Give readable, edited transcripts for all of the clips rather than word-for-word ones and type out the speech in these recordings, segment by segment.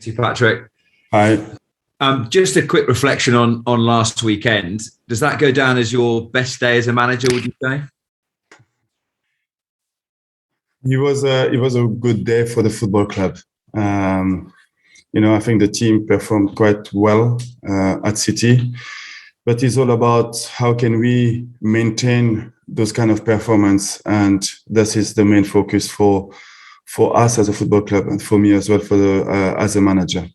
To you, Patrick. Hi. Just a quick reflection on last weekend. Does that go down as your best day as a manager, would you say? It was a good day for the football club. I think the team performed quite well at City, but it's all about how can we maintain those kind of performance, and this is the main focus for us as a football club and for me as well as a manager.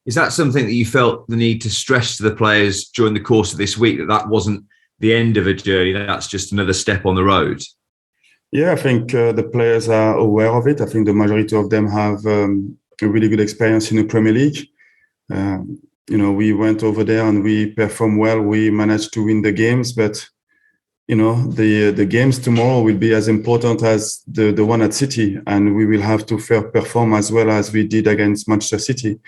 Is that something that you felt the need to stress to the players during the course of this week, that wasn't the end of a journey, that's just another step on the road? Yeah, I think the players are aware of it. I think the majority of them have a really good experience in the Premier League. We went over there and we performed well. We managed to win the games, but the games tomorrow will be as important as the one at City, and we will have to perform as well as we did against Manchester City.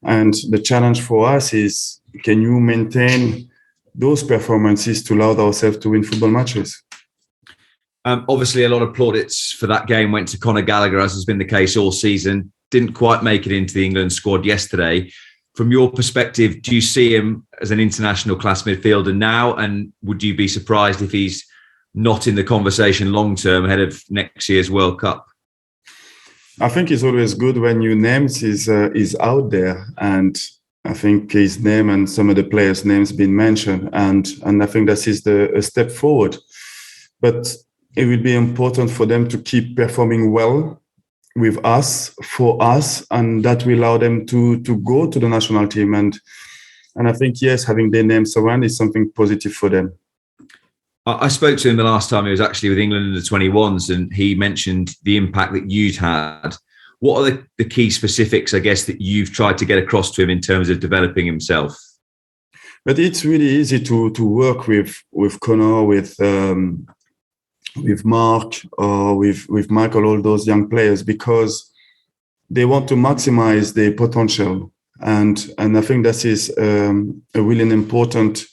And the challenge for us is, can you maintain those performances to allow ourselves to win football matches? Obviously, a lot of plaudits for that game went to Gallagher, as has been the case all season. Didn't quite make it into the England squad yesterday. From your perspective, do you see him as an international class midfielder now? And would you be surprised if he's not in the conversation long term ahead of next year's World Cup? I think it's always good when your names is out there, and I think his name and some of the players' names been mentioned, and I think this is a step forward. But it will be important for them to keep performing well with us, for us, and that will allow them to go to the national team. And I think, yes, having their names around is something positive for them. I spoke to him the last time he was actually with England in the 21s, and he mentioned the impact that you'd had. What are the key specifics, I guess, that you've tried to get across to him in terms of developing himself? But it's really easy to work with Connor, with Mark, or with Michael, all those young players, because they want to maximize their potential. And I think this is a really important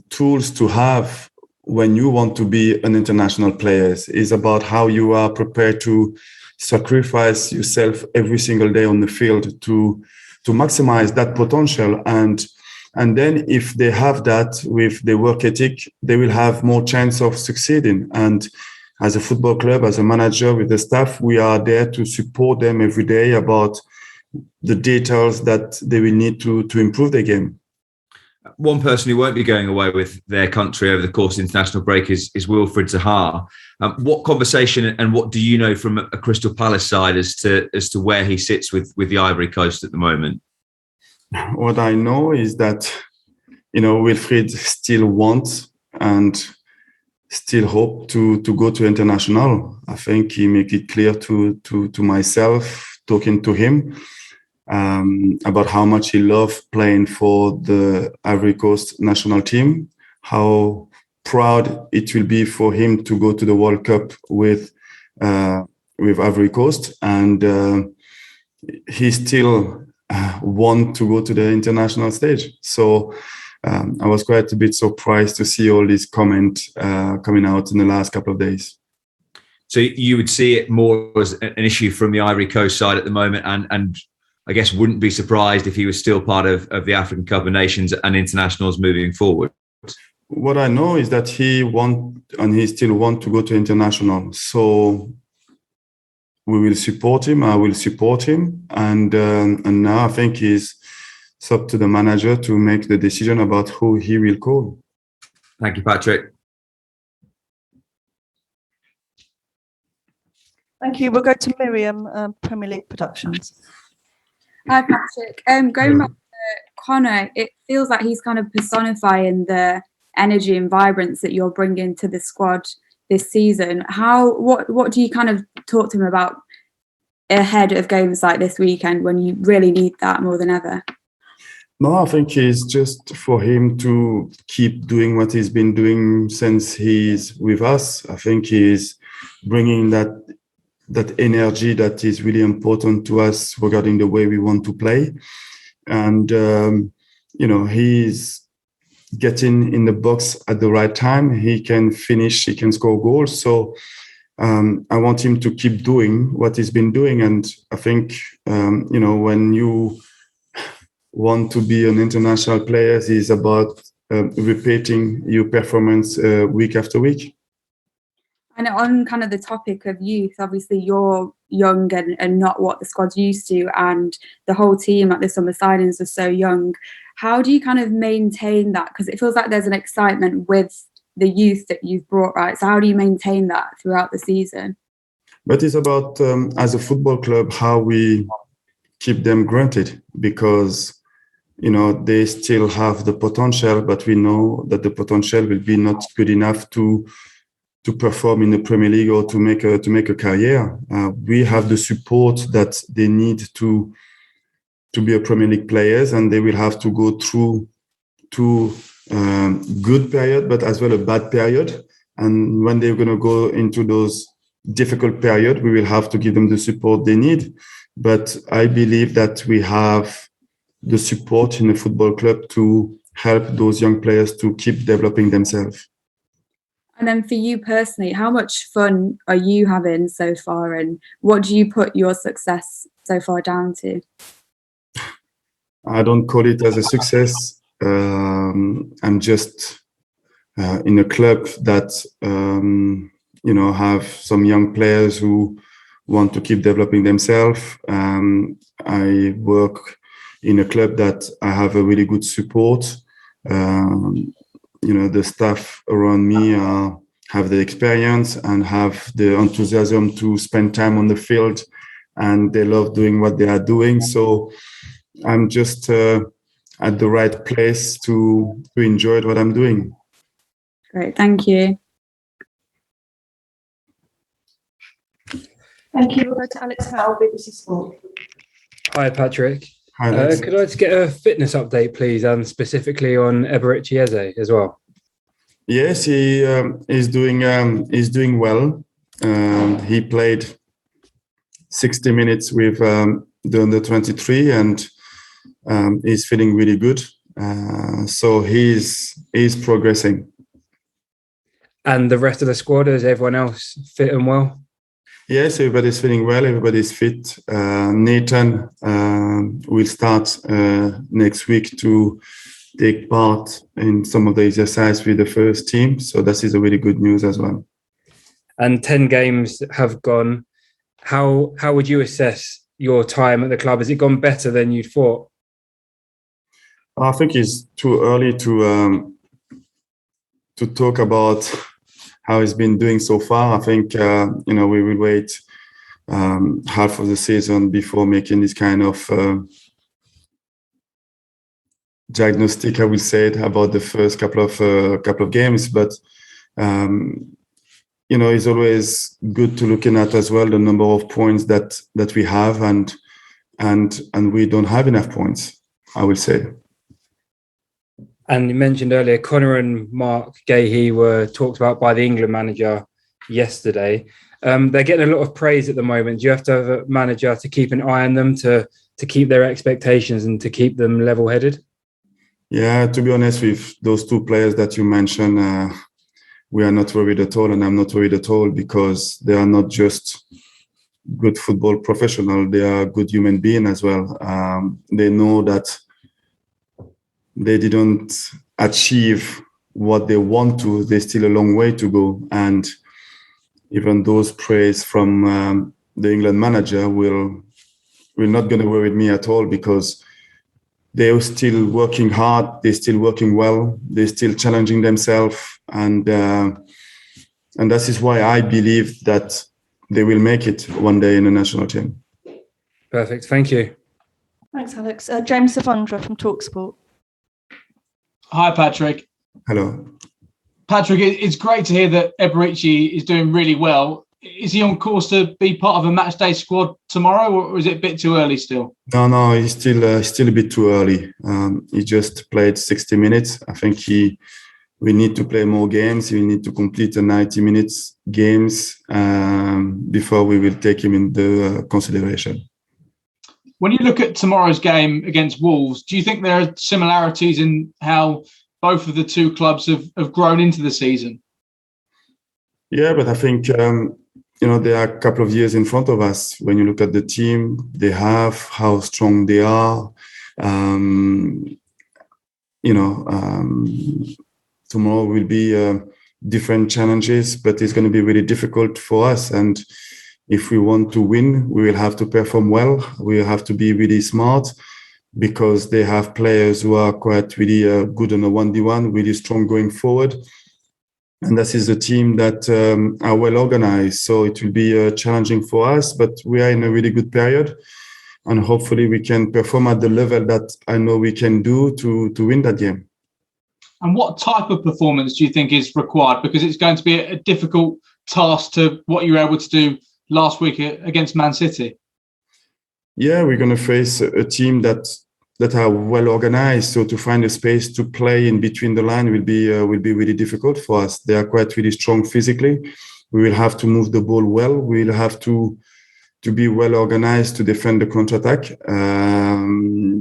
tools to have when you want to be an international player. Is about how you are prepared to sacrifice yourself every single day on the field to maximize that potential. And then if they have that with their work ethic, they will have more chance of succeeding. And as a football club, as a manager with the staff, we are there to support them every day about the details that they will need to improve their game. One person who won't be going away with their country over the course of the international break is Wilfried Zaha. What conversation and what do you know from a Crystal Palace side as to where he sits with the Ivory Coast at the moment? What I know is that, Wilfried still wants and still hope to go to international. I think he make it clear to myself, talking to him, about how much he loved playing for the Ivory Coast national team, how proud it will be for him to go to the World Cup with Ivory Coast, and he still want to go to the international stage. So I was quite a bit surprised to see all these comments coming out in the last couple of days. So you would see it more as an issue from the Ivory Coast side at the moment, and I guess wouldn't be surprised if he was still part of the African Cup of Nations and internationals moving forward. What I know is that he still want to go to international. So we will support him. I will support him, and now I think it's up to the manager to make the decision about who he will call. Thank you, Patrick. Thank you. We'll go to Miriam, Premier League Productions. Hi, Patrick. Going back to Connor, it feels like he's kind of personifying the energy and vibrance that you're bringing to the squad this season. What do you kind of talk to him about ahead of games like this weekend when you really need that more than ever? No, I think it's just for him to keep doing what he's been doing since he's with us. I think he's bringing that energy that is really important to us regarding the way we want to play. And, he's getting in the box at the right time. He can finish, he can score goals. So I want him to keep doing what he's been doing. And I think, when you want to be an international player, it's about repeating your performance week after week. And on kind of the topic of youth, obviously you're young and not what the squad's used to, and the whole team at the summer signings are so young. How do you kind of maintain that? Because it feels like there's an excitement with the youth that you've brought, right? So how do you maintain that throughout the season? But it's about, as a football club, how we keep them granted, because, they still have the potential, but we know that the potential will be not good enough to perform in the Premier League or to make a career. We have the support that they need to be a Premier League players, and they will have to go through two good period, but as well a bad period. And when they're going to go into those difficult period, we will have to give them the support they need. But I believe that we have the support in the football club to help those young players to keep developing themselves. And then for you personally, how much fun are you having so far, and what do you put your success so far down to? I don't call it as a success. I'm just in a club that have some young players who want to keep developing themselves. I work in a club that I have a really good support. The staff around me have the experience and have the enthusiasm to spend time on the field, and they love doing what they are doing. So I'm just at the right place to enjoy what I'm doing. Great, thank you. Thank you. We'll go to Alex Howell, BBC Sport. Hi, Patrick. Hi, Alex. Could I just get a fitness update, please, and specifically on Ivory as well? Yes, he is doing well. He played 60 minutes with the under 23, and he's feeling really good. So he's progressing. And the rest of the squad, is everyone else fit and well? Yes, everybody's feeling well. Everybody's fit. Nathan will start next week to take part in some of the exercise with the first team. So this is a really good news as well. And 10 games have gone. How would you assess your time at the club? Has it gone better than you'd thought? I think it's too early to talk about how he's been doing so far. I think we will wait half of the season before making this kind of diagnostic, I will say, about the first couple of games. But it's always good to looking at as well the number of points that we have, and we don't have enough points, I will say. And you mentioned earlier, Connor and Mark Gallagher were talked about by the England manager yesterday. They're getting a lot of praise at the moment. Do you have to have a manager to keep an eye on them, to keep their expectations and to keep them level-headed? Yeah, to be honest, with those two players that you mentioned, we are not worried at all, and I'm not worried at all, because they are not just good football professionals, they are good human beings as well. They know that they didn't achieve what they want to. There's still a long way to go. And even those praise from the England manager will not going to worry me at all, because they're still working hard. They're still working well. They're still challenging themselves. And that is why I believe that they will make it one day in the national team. Perfect. Thank you. Thanks, Alex. James Savondra from TalkSport. Hi, Patrick. Hello. Patrick, it's great to hear that Ivory is doing really well. Is he on course to be part of a matchday squad tomorrow, or is it a bit too early still? No, he's still a bit too early. He just played 60 minutes. I think we need to play more games. We need to complete the 90 minutes games before we will take him into consideration. When you look at tomorrow's game against Wolves, do you think there are similarities in how both of the two clubs have grown into the season? Yeah, but I think there are a couple of years in front of us. When you look at the team they have, how strong they are, tomorrow will be different challenges, but it's going to be really difficult for us. And if we want to win, we will have to perform well. We will have to be really smart, because they have players who are quite really good on a 1v1, really strong going forward. And this is a team that are well organized. So it will be challenging for us, but we are in a really good period. And hopefully we can perform at the level that I know we can do to win that game. And what type of performance do you think is required? Because it's going to be a difficult task to what you were able to do last week against Man City. Yeah, we're going to face a team that are well organized. So to find a space to play in between the line will be really difficult for us. They are quite really strong physically. We will have to move the ball well. We will have to be well organized to defend the counterattack.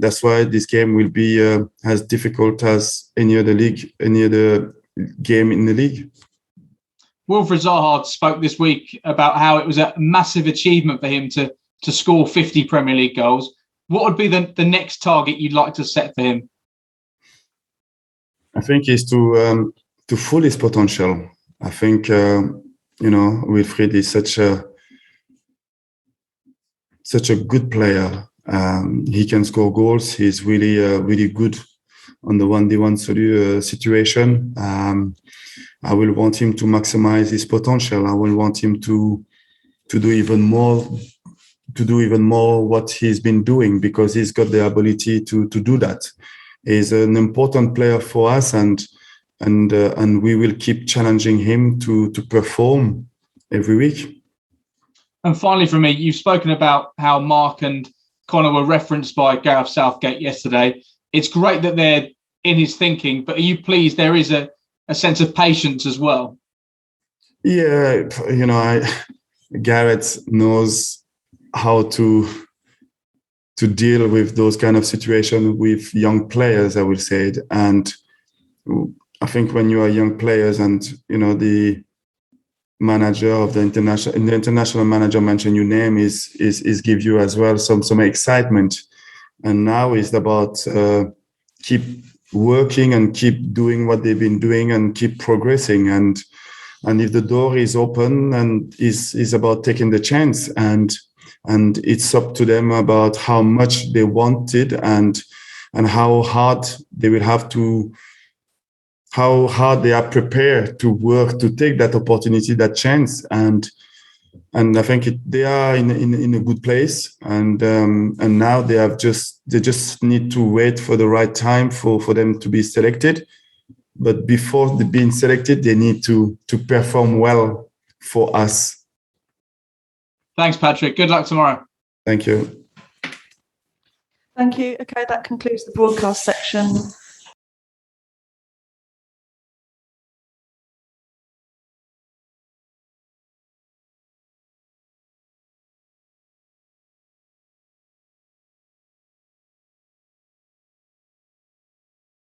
That's why this game will be as difficult as any other game in the league. Wilfried Zaha spoke this week about how it was a massive achievement for him to score 50 Premier League goals. What would be the next target you'd like to set for him? I think is to full his potential. I think Wilfried is such a good player. He can score goals. He's really good on the 1v1 situation. I will want him to maximize his potential. I will want him to do even more what he's been doing, because he's got the ability to do that. He's an important player for us, and we will keep challenging him to perform every week. And finally, for me, you've spoken about how Mark and Connor were referenced by Gareth Southgate yesterday. It's great that they're in his thinking, but are you pleased there is a sense of patience as well? Yeah, Gareth knows how to deal with those kind of situations with young players, I will say it. And I think when you are young players and the manager of the international manager mention your name is give you as well some excitement. And now it's about keep working and keep doing what they've been doing and keep progressing. And if the door is open, and is about taking the chance, and it's up to them about how much they want it and how hard they will have to, how hard they are prepared to work to take that opportunity, that chance. And I think they are in a good place. And now they just need to wait for the right time for them to be selected. But before being selected, they need to perform well for us. Thanks, Patrick. Good luck tomorrow. Thank you. Thank you. Okay, that concludes the broadcast section.